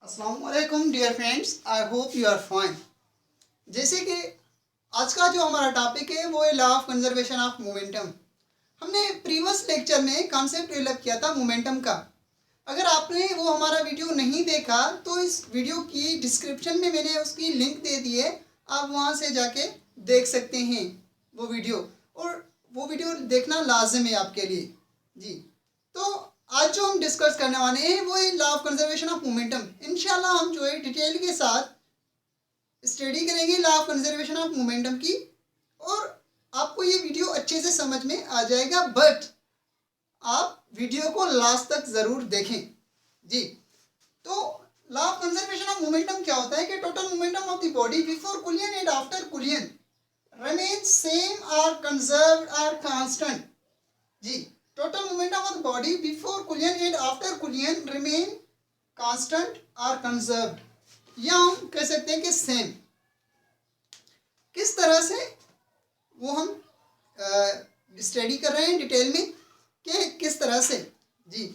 अस्सलामुअलैकुम dear friends, I hope you are fine. जैसे कि आज का जो हमारा टॉपिक है वो है law of conservation of momentum. हमने प्रीवियस लेक्चर में कॉन्सेप्ट डेवलप किया था मोमेंटम का। अगर आपने वो हमारा वीडियो नहीं देखा तो इस वीडियो की डिस्क्रिप्शन में मैंने उसकी लिंक दे दी है, आप वहाँ से जाके देख सकते हैं वो वीडियो, और वो वीडियो देखना लाजिम है आपके लिए जी। तो आज जो हम डिस्कस करने वाले हैं वो है law of conservation of momentum. इंशाल्लाह हम जो है डिटेल के साथ स्टडी करेंगे law of conservation of momentum की, और आपको ये वीडियो अच्छे से समझ में आ जाएगा, बट आप वीडियो को लास्ट तक ज़रूर देखें जी। तो law of conservation of momentum क्या होता है कि total momentum of the body before collision and after collision remains same or conserved or constant जी। total momentum of the body before collision and after collision remain constant or conserved, या हम कह सकते हैं कि सेम। किस तरह से वो हम स्टडी कर रहे हैं डिटेल में कि किस तरह से जी।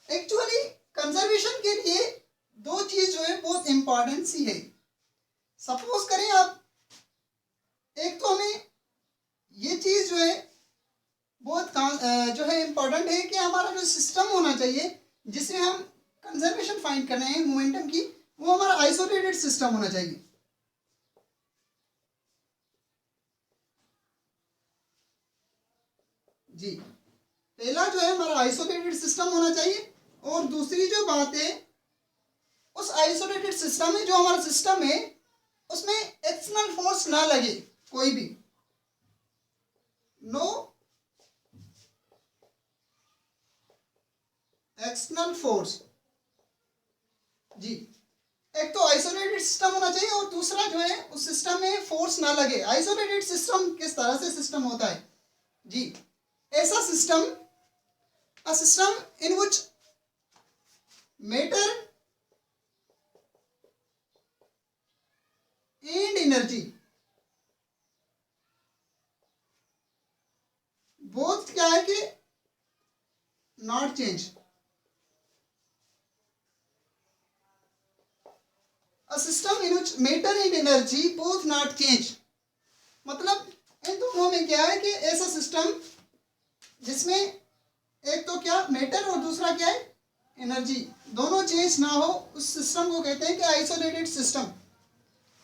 एक्चुअली कंजर्वेशन के लिए दो चीज़ जो है बहुत इम्पॉर्टेंट सी है। सपोज करें आप, एक तो हमें ये चीज़ जो है बहुत जो है इम्पोर्टेंट है कि हमारा जो सिस्टम होना चाहिए जिसमें हम कंजर्वेशन फाइंड कर रहे हैं मोमेंटम की, वो हमारा आइसोलेटेड सिस्टम होना चाहिए जी। पहला जो है हमारा आइसोलेटेड सिस्टम होना चाहिए, और दूसरी जो बात है उस आइसोलेटेड सिस्टम में जो हमारा सिस्टम है उसमें एक्सटर्नल फोर्स ना लगे, कोई भी नो एक्सटर्नल फोर्स जी। एक तो आइसोलेटेड सिस्टम होना चाहिए और दूसरा जो है उस सिस्टम में फोर्स ना लगे। आइसोलेटेड सिस्टम किस तरह से सिस्टम होता है जी? ऐसा system, a system in which matter and energy both क्या है कि not change. A system in which matter and energy both not change, मतलब इन दोनों में क्या है कि ऐसा सिस्टम जिसमें एक तो क्या मैटर और दूसरा क्या है एनर्जी, दोनों चेंज ना हो, उस सिस्टम को कहते हैं कि आइसोलेटेड सिस्टम।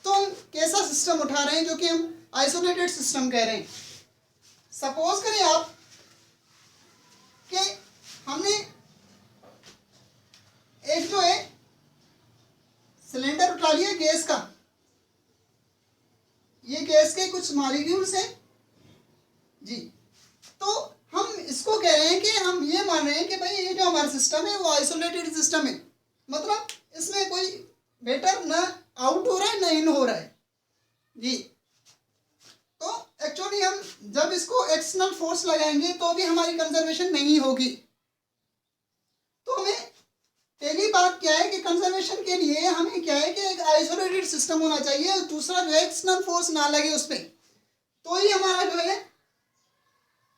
तो हम कैसा सिस्टम उठा रहे हैं जो कि हम आइसोलेटेड सिस्टम कह रहे हैं। सपोज करें आप कि हमने एक जो है सिलेंडर उठा लिया गैस का, ये गैस के कुछ मॉलिक्यूल्स हैं जी। तो हम इसको कह रहे हैं कि हम ये मान रहे हैं कि भाई ये जो हमारा सिस्टम है वो आइसोलेटेड सिस्टम है, मतलब इसमें कोई वेटर ना आउट हो रहा है ना इन हो रहा है जी। तो एक्चुअली हम जब इसको एक्सटर्नल फोर्स लगाएंगे तो भी हमारी कंजर्वेशन नहीं होगी। तो हमें पहली बात क्या है कि कंजर्वेशन के लिए हमें क्या है कि एक आइसोलेटेड सिस्टम होना चाहिए, और दूसरा जो है एक्सटर्नल फोर्स ना लगे उस पर, तो ही हमारा जो है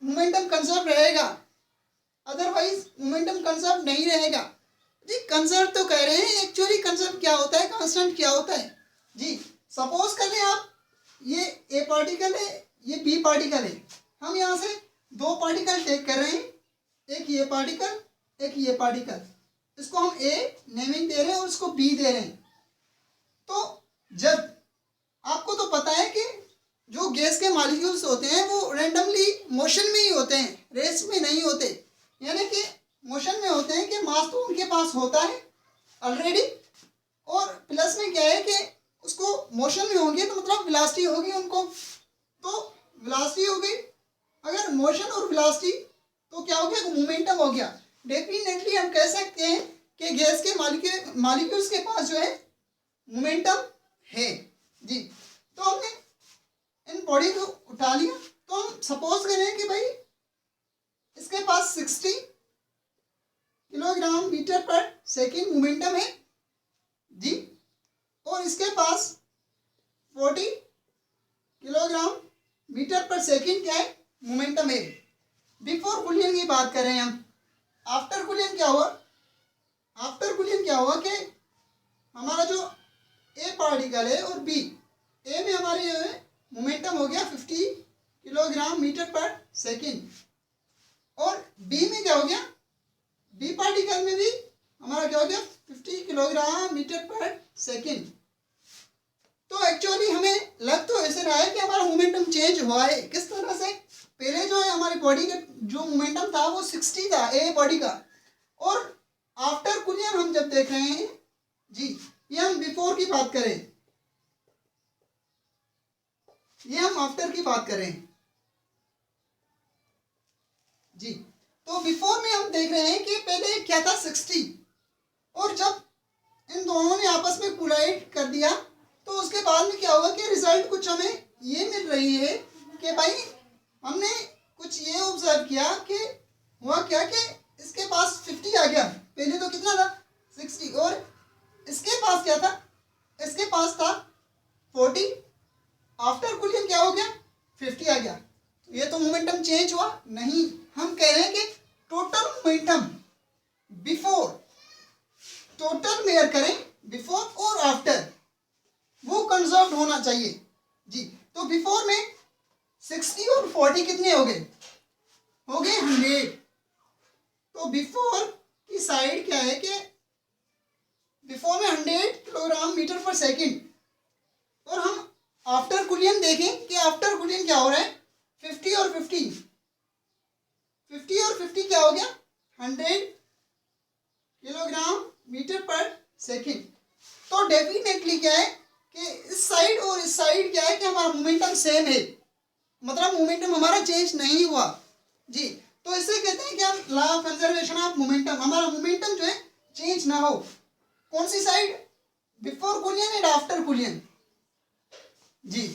मोमेंटम कंजर्व रहेगा। अदरवाइज मोमेंटम कंजर्व नहीं रहेगा जी। कंजर्व तो कह रहे हैं, एक्चुअली कंजर्व क्या होता है, कांस्टेंट क्या होता है जी। सपोज कर लें आप, ये ए पार्टिकल है, ये बी पार्टिकल है, हम यहाँ से दो पार्टिकल टेक कर रहे हैं, एक ये पार्टिकल एक ये पार्टिकल, इसको हम ए नेमिंग दे रहे हैं और इसको बी दे रहे हैं। तो जब आपको तो पता है कि जो गैस के मॉलिक्यूल्स होते हैं वो रैंडमली मोशन में ही होते हैं, रेस में नहीं होते, यानी कि मोशन में होते हैं कि मास तो उनके पास होता है ऑलरेडी, और प्लस में क्या है कि उसको मोशन में होंगे तो मतलब वेलोसिटी होगी उनको। तो वेलोसिटी हो गई, अगर मोशन और वेलोसिटी तो क्या हो गया, मोमेंटम हो गया। डेफिनेटली हम कह सकते हैं कि गैस के मॉलिक्यूल्स के पास जो है मोमेंटम है जी। तो हमने इन बॉडी को उठा लिया, तो हम सपोज करें कि भाई इसके पास 60 किलोग्राम मीटर पर सेकेंड मोमेंटम है जी, और इसके पास 40 किलोग्राम मीटर पर सेकेंड क्या है मोमेंटम है। बिफोर कोलिजन की बात कर रहे हैं हम। आफ्टर कोलिजन क्या हुआ, आफ्टर कोलिजन क्या हुआ कि पार्टिकल है और बी, ए में हमारी जो है मोमेंटम हो गया 50 किलोग्राम मीटर पर सेकेंड, और बी में क्या हो गया, बी पार्टिकल में भी हमारा क्या हो गया 50 किलोग्राम मीटर पर सेकेंड। तो एक्चुअली हमें लग तो ऐसे रहा है कि हमारा मोमेंटम चेंज हुआ है। किस तरह से, पहले जो है हमारी बॉडी का जो मोमेंटम था वो 60 था ए बॉडी का, और आफ्टर कुलियन हम जब देख रहे हैं जी, ये हम बिफोर की बात करें, ये हम आफ्टर की बात करें जी। तो बिफोर में हम देख रहे हैं कि पहले क्या था 60, और जब इन दोनों ने आपस में कोलाइड कर दिया तो उसके बाद में क्या हुआ कि रिजल्ट कुछ हमें ये मिल रही है कि भाई हमने कुछ ये ऑब्जर्व किया कि हुआ क्या कि इसके पास 50 आ गया, पहले तो कितना था 60, और इसके पास क्या था, इसके पास था 40, आफ्टर कुलियन क्या हो गया 50 आ गया। ये तो मोमेंटम चेंज हुआ नहीं, हम कह रहे हैं कि total momentum before, total measure करें बिफोर और आफ्टर, वो कंजर्व होना चाहिए जी। तो बिफोर में 60 और 40 कितने हो गए, हो गए 100। तो बिफोर की साइड क्या है कि बिफोर में 100 किलोग्राम मीटर पर सेकेंड, और हम आफ्टर कुलियन देखें कि आफ्टर कुलियन क्या हो रहा है 50 और 50, 50 और 50 क्या हो गया 100 किलोग्राम मीटर पर सेकेंड। तो डेफिनेटली क्या है कि इस साइड और इस साइड क्या है कि हमारा मोमेंटम सेम है, मतलब मोमेंटम हमारा चेंज नहीं हुआ जी। तो इसे कहते हैं कि हम law of conservation of momentum, हमारा मोमेंटम जो है चेंज ना हो। कौन सी side, before collision and after collision जी।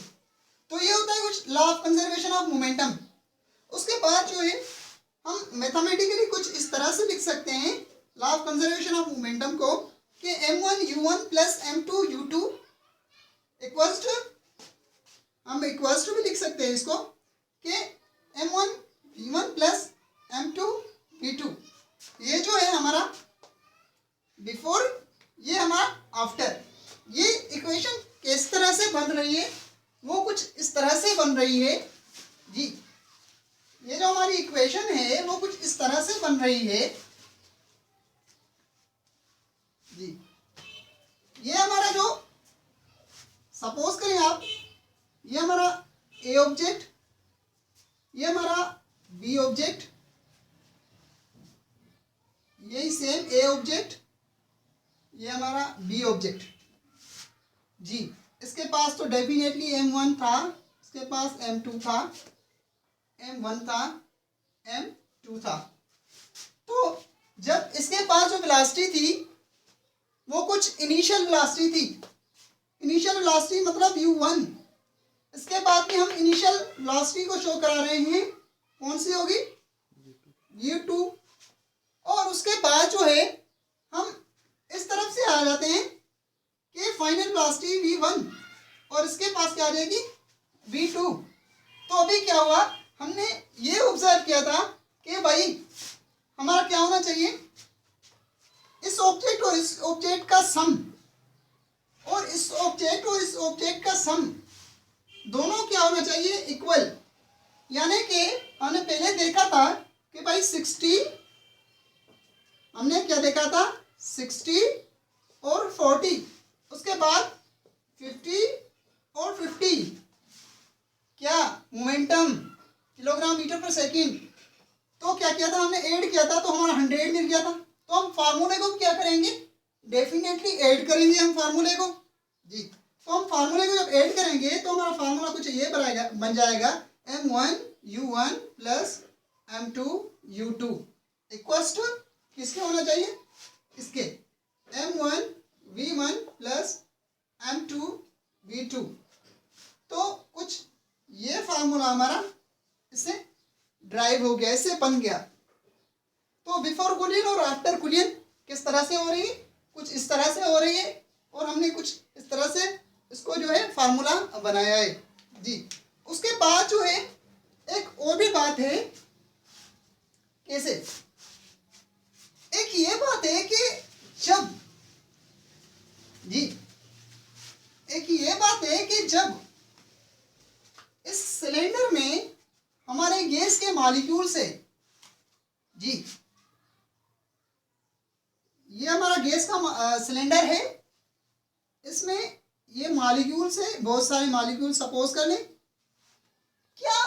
तो ये होता है कुछ law of conservation of momentum. उसके बाद जो है हम मैथमेटिकली कुछ इस तरह से लिख सकते हैं law of conservation of momentum को कि m1u1 plus m2u2 equals to, हम इक्वल्स टू भी लिख सकते हैं इसको कि m1v1 प्लस m2v2। ये जो है हमारा बिफोर, ये हमारा आफ्टर। ये इक्वेशन किस तरह से बन रही है, वो कुछ इस तरह से बन रही है जी। ये जो हमारी इक्वेशन है वो कुछ इस तरह से बन रही है जी। ये हमारा जो, सपोज करें आप, ये हमारा ए ऑब्जेक्ट, ये हमारा बी ऑब्जेक्ट, यही सेम ए ऑब्जेक्ट, ये हमारा बी ऑब्जेक्ट जी। इसके पास तो डेफिनेटली m1 था, इसके पास m2 था, m1 था, m2 था। तो जब इसके पास जो वेलोसिटी थी वो कुछ इनिशियल वेलोसिटी थी, इनिशियल वेलोसिटी मतलब u1। इसके बाद में हम इनिशियल वेलोसिटी को शो करा रहे हैं, कौन सी होगी u2। और उसके बाद जो है हम इस तरफ से आ जाते हैं कि फाइनल वेलोसिटी v1, और इसके पास क्या आ जाएगी v2। तो अभी क्या हुआ, हमने ये ऑब्जर्व किया था कि भाई हमारा क्या होना चाहिए, इस ऑब्जेक्ट और इस ऑब्जेक्ट का सम, और इस ऑब्जेक्ट और इस ऑब्जेक्ट का सम दोनों क्या होना चाहिए इक्वल। यानी कि हमने पहले देखा था कि भाई 60, हमने क्या देखा था 60 और 40, उसके बाद 50 और 50 क्या मोमेंटम किलोग्राम मीटर पर सेकेंड। तो क्या किया था हमने, ऐड किया था, तो हमारा 100 मिल गया था। तो हम फार्मूले को क्या करेंगे, डेफिनेटली ऐड करेंगे हम फार्मूले को जी। तो हम फार्मूले को जब ऐड करेंगे तो हमारा फार्मूला कुछ ये बन जाएगा m1u1 plus m2u2 equals to किसके होना चाहिए, इसके m1v1 प्लस m2v2। तो कुछ ये फार्मूला हमारा इससे ड्राइव हो गया, इससे बन गया। तो बिफोर कुलियन और आफ्टर कुलियन किस तरह से हो रही है, कुछ इस तरह से हो रही है, और हमने कुछ इस तरह से इसको जो है फार्मूला बनाया है जी। उसके बाद जो है एक और भी बात है, कैसे, एक ये बात है कि जब जी, एक ये बात है कि जब इस सिलेंडर में हमारे गैस के मॉलिक्यूल से, जी ये हमारा गैस का सिलेंडर है, इसमें ये मॉलिक्यूल से बहुत सारे मॉलिक्यूल सपोज कर लें, क्या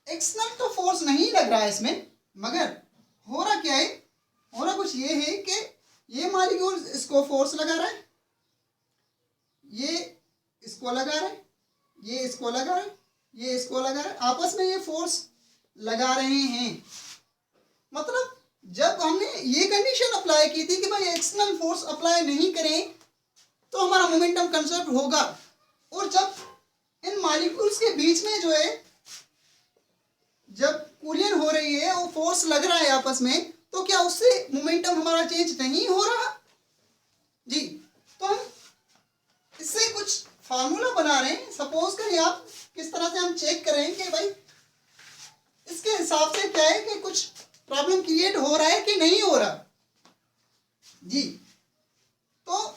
एक्सटर्नल तो फोर्स नहीं लग रहा है इसमें, मगर हो रहा क्या है, हो रहा कुछ ये है कि ये मॉलिक्यूल इसको फोर्स लगा रहा है, ये इसको लगा रहा है, ये इसको लगा रहा है, ये इसको लगा रहा है, आपस में ये फोर्स लगा रहे हैं। मतलब जब हमने ये कंडीशन अप्लाई की थी कि भाई एक्सटर्नल फोर्स अप्लाई नहीं करें तो हमारा मोमेंटम कंजर्व होगा, और जब इन मॉलिक्यूल्स के बीच में जो है जब कूलियन हो रही है वो फोर्स लग रहा है आपस में, तो क्या उससे मोमेंटम हमारा चेंज नहीं हो रहा? जी, तो हम इससे कुछ फार्मूला बना रहे हैं। सपोज करिए आप, किस तरह से हम चेक करें कि भाई इसके हिसाब से क्या है कि कुछ प्रॉब्लम क्रिएट हो रहा है कि नहीं हो रहा। जी, तो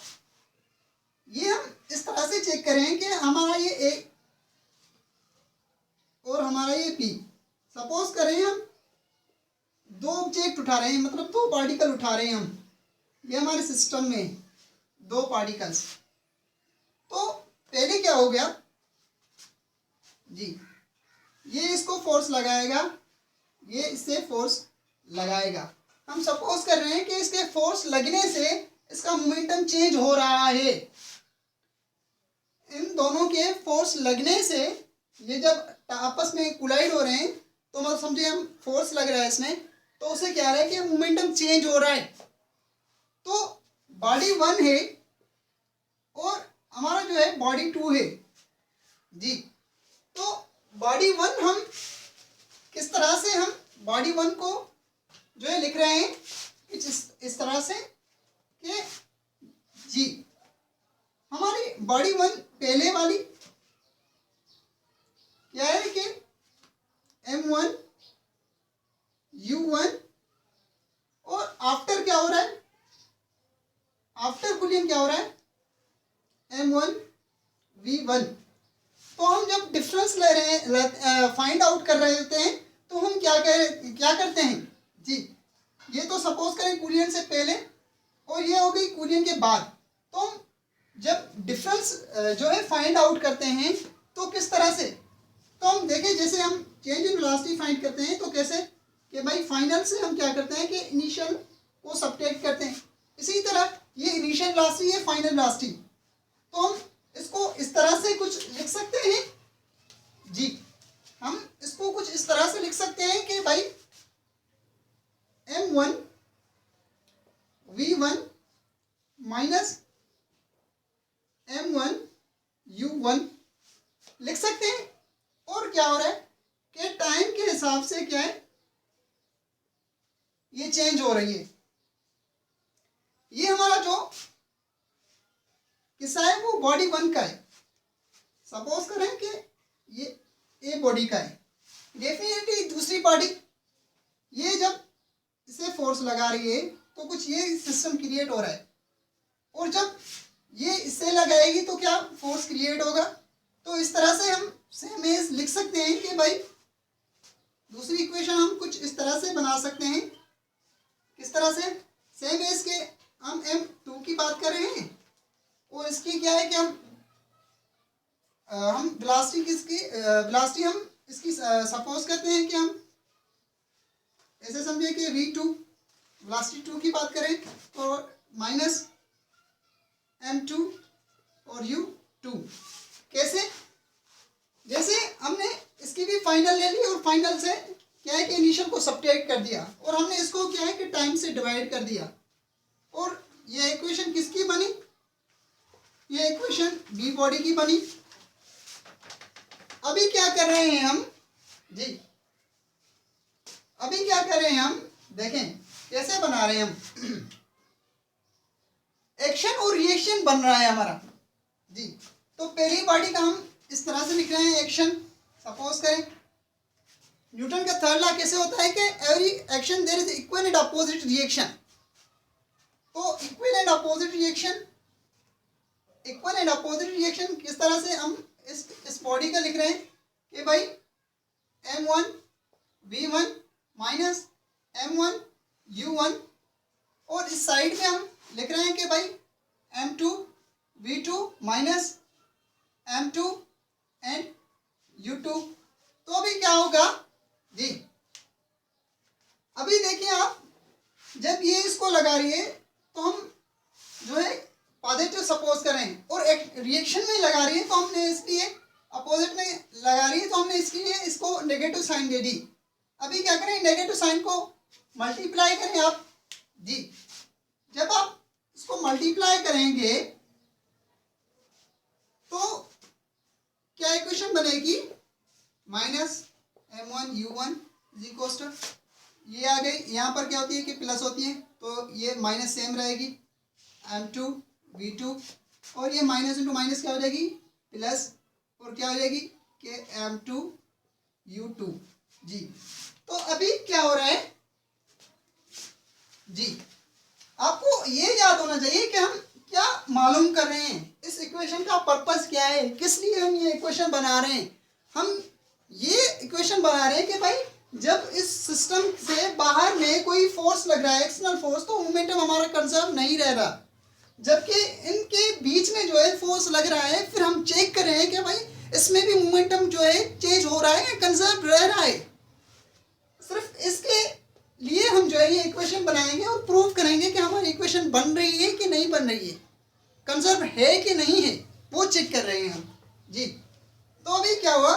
ये हम इस तरह से चेक करें कि हमारा ये ए और हमारा ये पी, सपोज करें हम दो ऑब्जेक्ट उठा रहे हैं, मतलब दो पार्टिकल उठा रहे हैं हम, ये हमारे सिस्टम में दो पार्टिकल्स। तो पहले क्या हो गया जी, ये इसको फोर्स लगाएगा, ये इससे फोर्स लगाएगा। हम सपोज कर रहे हैं कि इसके फोर्स लगने से इसका मोमेंटम चेंज हो रहा है। इन दोनों के फोर्स लगने से ये जब आपस में कोलाइड हो रहे हैं तो मतलब समझिए हम फोर्स लग रहा है इसमें, तो उसे क्या है कि मोमेंटम चेंज हो रहा है। तो बॉडी 1 है और हमारा जो है बॉडी 2 है। जी, तो बॉडी 1 हम किस तरह से, हम बॉडी 1 को जो है लिख रहे हैं इस तरह से कि जी हमारी बॉडी 1 पहले वाली क्या है कि M1 U1, और आफ्टर क्या हो रहा है, आफ्टर कूलियन क्या हो रहा है M1 V1। तो हम जब डिफरेंस ले रहे हैं, फाइंड आउट कर रहे होते हैं, तो हम क्या करते हैं जी, ये तो सपोज करें कूलियन से पहले और ये हो गई कूलियन के बाद। तो हम जब डिफरेंस जो है फाइंड आउट करते हैं तो किस तरह से, तो हम देखें जैसे हम चेंज इन वेलोसिटी फाइंड करते हैं तो कैसे कि भाई फाइनल से हम क्या करते हैं कि इनिशियल को सब्ट्रैक्ट करते हैं। इसी तरह ये इनिशियल वेलोसिटी है, फाइनल वेलोसिटी, तो हम इसको इस तरह से कुछ लिख सकते हैं जी, हम इसको कुछ इस तरह से लिख सकते हैं कि भाई M1 V1 minus M1 U1 लिख सकते हैं। और क्या हो रहा है कि टाइम के हिसाब से क्या है ये चेंज हो रही है। ये हमारा जो किस्सा है वो बॉडी 1 का है। सपोज करें कि ये ए बॉडी का है, डेफिनेटली दूसरी बॉडी ये जब इसे फोर्स लगा रही है तो कुछ ये सिस्टम क्रिएट हो रहा है, और जब ये इससे लगाएगी तो क्या फोर्स क्रिएट होगा। तो इस तरह से हम सेम एज लिख सकते हैं कि भाई दूसरी इक्वेशन हम कुछ इस तरह से बना सकते हैं। किस तरह से, सेम एज के हम M2 की बात कर रहे हैं और इसकी क्या है कि हम वेलोसिटी हम इसकी सपोज करते हैं कि हम ऐसे समझे कि V2 वेलोसिटी 2 की बात करें तो माइनस M2 और U2। कैसे, जैसे हमने इसकी भी फाइनल ले ली और फाइनल से क्या है कि इनिशियल को सब्ट्रैक्ट कर दिया और हमने इसको क्या है कि टाइम से डिवाइड कर दिया, और ये इक्वेशन किसकी बनी, ये इक्वेशन बी बॉडी की बनी। अभी क्या कर रहे हैं हम जी, अभी क्या कर रहे हैं हम देखें कैसे बना रहे हैं हम। एक्शन और रिएक्शन बन रहा है हमारा जी। तो पहली बॉडी का हम इस तरह से लिख रहे हैं एक्शन। सपोज करें न्यूटन का थर्ड लॉ कैसे होता है कि every action there is equal and opposite reaction. तो equal and opposite reaction equal and opposite reaction किस तरह से हम इस बॉडी का लिख रहे हैं कि भाई M1 V1 minus M1 U1, और इस साइड में हम लिख रहे हैं कि भाई M2 V2 minus M2 and U2। तो अभी क्या होगा जी, अभी देखिए आप जब ये इसको लगा रही है तो हम जो है पॉजिटिव सपोज करें, और एक रिएक्शन में लगा रही है तो हमने इसलिए अपोजिट में लगा रही है तो हमने इसलिए इसको नेगेटिव साइन दे दी। अभी क्या करें, नेगेटिव साइन को मल्टीप्लाई करें आप जी। जब आप इसको मल्टीप्लाई करेंगे तो क्या इक्वेशन बनेगी, minus M1 U1 is equal to, ये आ गई, यहाँ पर क्या होती है कि प्लस होती है तो ये माइनस सेम रहेगी M2 V2, और ये माइनस इंटू माइनस क्या हो जाएगी प्लस, और क्या हो जाएगी कि M2 U2 जी। तो अभी क्या हो रहा है जी, आपको ये याद होना चाहिए कि हम क्या मालूम कर रहे हैं, इस इक्वेशन का पर्पस क्या है, किस लिए हम ये इक्वेशन बना रहे हैं। हम ये इक्वेशन बना रहे हैं कि भाई जब इस सिस्टम से बाहर में कोई फोर्स लग रहा है, एक्सटर्नल फोर्स, तो मोमेंटम हमारा कंजर्व नहीं रह रहा, जबकि इनके बीच में जो है फोर्स लग रहा है, फिर हम चेक कर रहे हैं कि भाई इसमें भी मोमेंटम जो है चेंज हो रहा है या कंजर्व रह रहा है। सिर्फ इसके लिए हम जो है ये इक्वेशन बनाएंगे और प्रूव करेंगे कि हमारी इक्वेशन बन रही है कि नहीं बन रही है, कंजर्व है कि नहीं है, वो चेक कर रहे हैं हम जी। तो अभी क्या हुआ,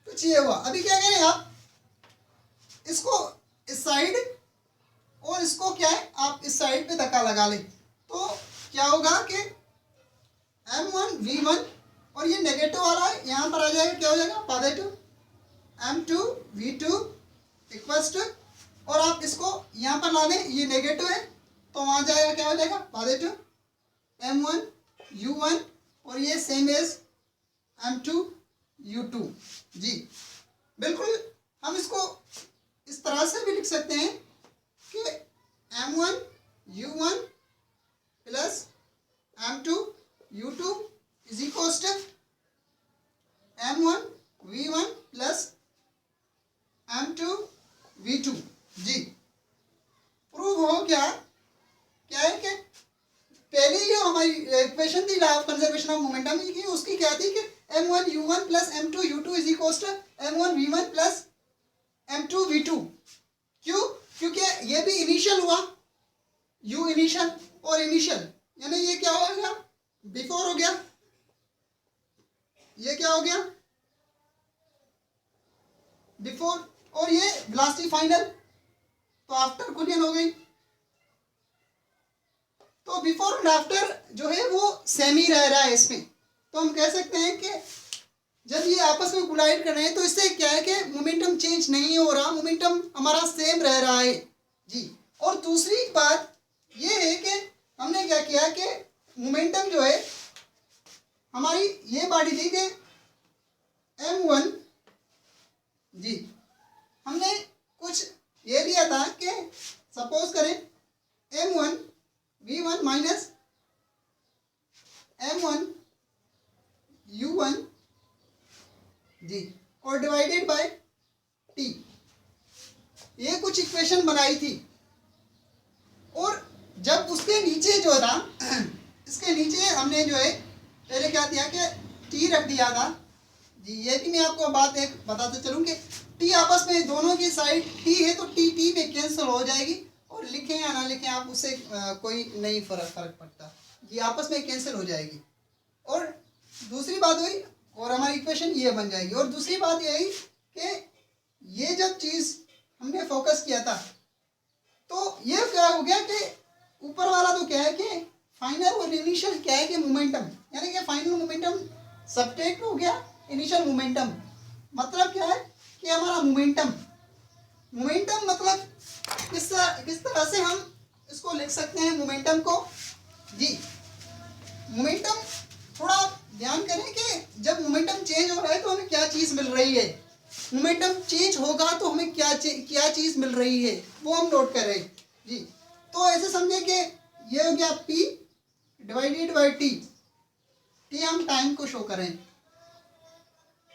कुछ ये हुआ। अभी क्या करें आप, इसको इस साइड और इसको क्या है आप इस साइड पे धक्का लगा लें, तो क्या होगा कि M1 V1, और ये नेगेटिव वाला है यहाँ पर आ जाएगा, क्या हो जाएगा positive M2 V2 equals to, और आप इसको यहाँ पर ला दें, ये नेगेटिव है तो वहाँ जाएगा, क्या हो जाएगा पॉजिटिव M1 U1, और ये सेम एज M2 U2 जी। बिल्कुल हम इसको इस तरह से भी लिख सकते हैं कि M1 U1 plus M2 U2 is equal to M1 V1 plus M2 V2 जी। प्रूव हो गया, क्या है कि पहले जो हमारी इक्वेशन थी law of conservation of momentum की, उसकी क्या थी कि M1 U1 plus M2 U2 is equal to M1 V1 plus M2 V2। क्यों, क्योंकि ये भी इनिशियल हुआ, U इनिशियल और इनिशियल, यानी ये क्या हो गया बिफोर हो गया, ये क्या हो गया बिफोर, और ये वेलोसिटी फाइनल तो आफ्टर कोलिजन हो गई। तो बिफोर एंड आफ्टर जो है वो सेम ही रह रहा है इसमें, तो हम कह सकते हैं कि जब ये आपस में कोलाइड कर रहे हैं तो इससे क्या है कि मोमेंटम चेंज नहीं हो रहा, मोमेंटम हमारा सेम रह रहा है जी। और दूसरी बात ये है कि हमने क्या किया कि मोमेंटम जो है हमारी ये बॉडी थी कि M1 जी, हमने कुछ ये लिया था कि सपोज करें M1 V1 minus M1 U1 जी, और डिवाइडेड बाय T, ये कुछ इक्वेशन बनाई थी। और जब उसके नीचे जो था इसके नीचे हमने जो है पहले क्या किया कि T रख दिया था जी। ये भी मैं आपको बात एक बताते चलूँ कि T आपस में दोनों की साइड T है तो T में कैंसिल हो जाएगी, और लिखें या ना लिखें आप, उससे कोई नहीं फर्क पड़ता जी, आपस में कैंसिल हो जाएगी। और दूसरी बात हुई, और हमारी इक्वेशन ये बन जाएगी। और दूसरी बात यही कि ये जब चीज़ हमने फोकस किया था तो ये क्या हो गया कि ऊपर वाला तो क्या है कि फाइनल और इनिशियल क्या है कि मोमेंटम, यानी कि फाइनल मोमेंटम सब्ट्रैक्ट हो गया इनिशियल मोमेंटम। मतलब क्या है कि हमारा मोमेंटम मतलब किस तरह से हम इसको लिख सकते हैं मोमेंटम को जी। मोमेंटम थोड़ा ध्यान करें कि जब मोमेंटम चेंज हो रहा है तो हमें क्या चीज़ मिल रही है, मोमेंटम चेंज होगा तो हमें क्या चीज़ मिल रही है वो हम नोट कर रहे हैं जी। तो ऐसे समझे कि ये हो गया P डिवाइडेड बाई T, कि हम टाइम को शो करें।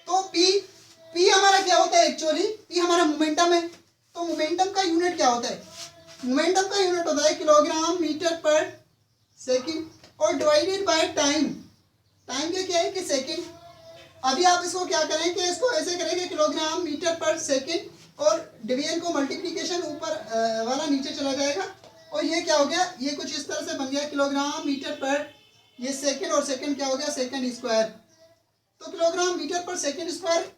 तो पी हमारा क्या होता है एक्चुअली, पी हमारा मोमेंटम है। तो मोमेंटम का यूनिट क्या होता है, मोमेंटम का यूनिट होता है किलोग्राम मीटर पर सेकंड और डिवाइडेड बाय टाइम। टाइम क्या है कि सेकंड। अभी आप इसको क्या करें कि इसको ऐसे करेंगे किलोग्राम मीटर पर सेकंड और डिवीजन को मल्टीप्लिकेशन ऊपर वाला नीचे चला जाएगा और ये क्या हो गया, ये कुछ इस तरह से बन गया किलोग्राम मीटर पर ये सेकंड और सेकंड क्या हो गया सेकंड स्क्वायर। तो किलोग्राम मीटर पर सेकंड स्क्वायर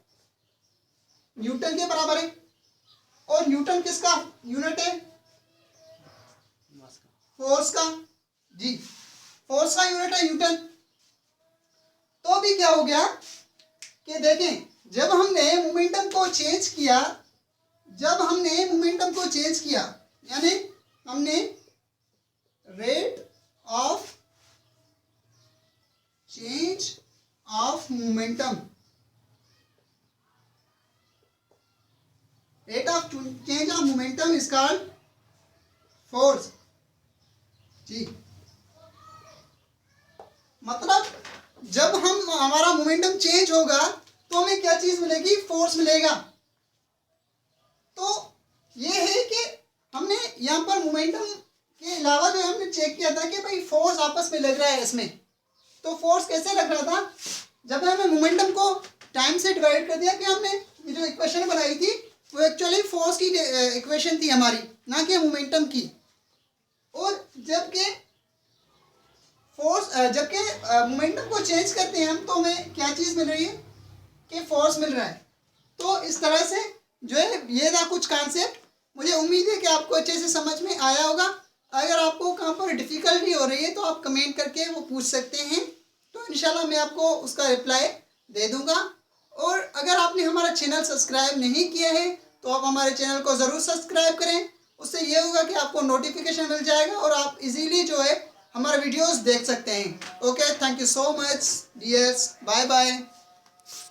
न्यूटन के बराबर है और न्यूटन किसका यूनिट है, फोर्स का। जी फोर्स का यूनिट है न्यूटन। तो अभी क्या हो गया कि देखें जब हमने मोमेंटम को चेंज किया, यानी हमने rate of change of momentum, rate of change of momentum is called force. जी मतलब जब हम हमारा मोमेंटम चेंज होगा तो हमें क्या चीज मिलेगी, फोर्स मिलेगा। तो ये है कि हमने यहाँ पर मोमेंटम के अलावा जो हमने चेक किया था कि भाई फोर्स आपस में लग रहा है इसमें। तो फोर्स कैसे लग रहा था, जब हमने मोमेंटम को टाइम से डिवाइड कर दिया कि हमने ये जो इक्वेशन बनाई थी वो एक्चुअली फोर्स की इक्वेशन थी हमारी, ना कि मोमेंटम की। और जबकि मोमेंटम को चेंज करते हैं हम तो हमें क्या चीज़ मिल रही है कि फोर्स मिल रहा है। तो इस तरह से जो है ये था कुछ कॉन्सेप्ट। मुझे उम्मीद है कि आपको अच्छे से समझ में आया होगा। अगर आपको कहाँ पर डिफ़िकल्टी हो रही है तो आप कमेंट करके वो पूछ सकते हैं, तो इंशाल्लाह मैं आपको उसका रिप्लाई दे दूँगा। और अगर आपने हमारा चैनल सब्सक्राइब नहीं किया है तो आप हमारे चैनल को ज़रूर सब्सक्राइब करें। उससे ये होगा कि आपको नोटिफिकेशन मिल जाएगा और आप इजीली जो है हमारे वीडियोस देख सकते हैं। Okay, thank you so much dears, bye bye.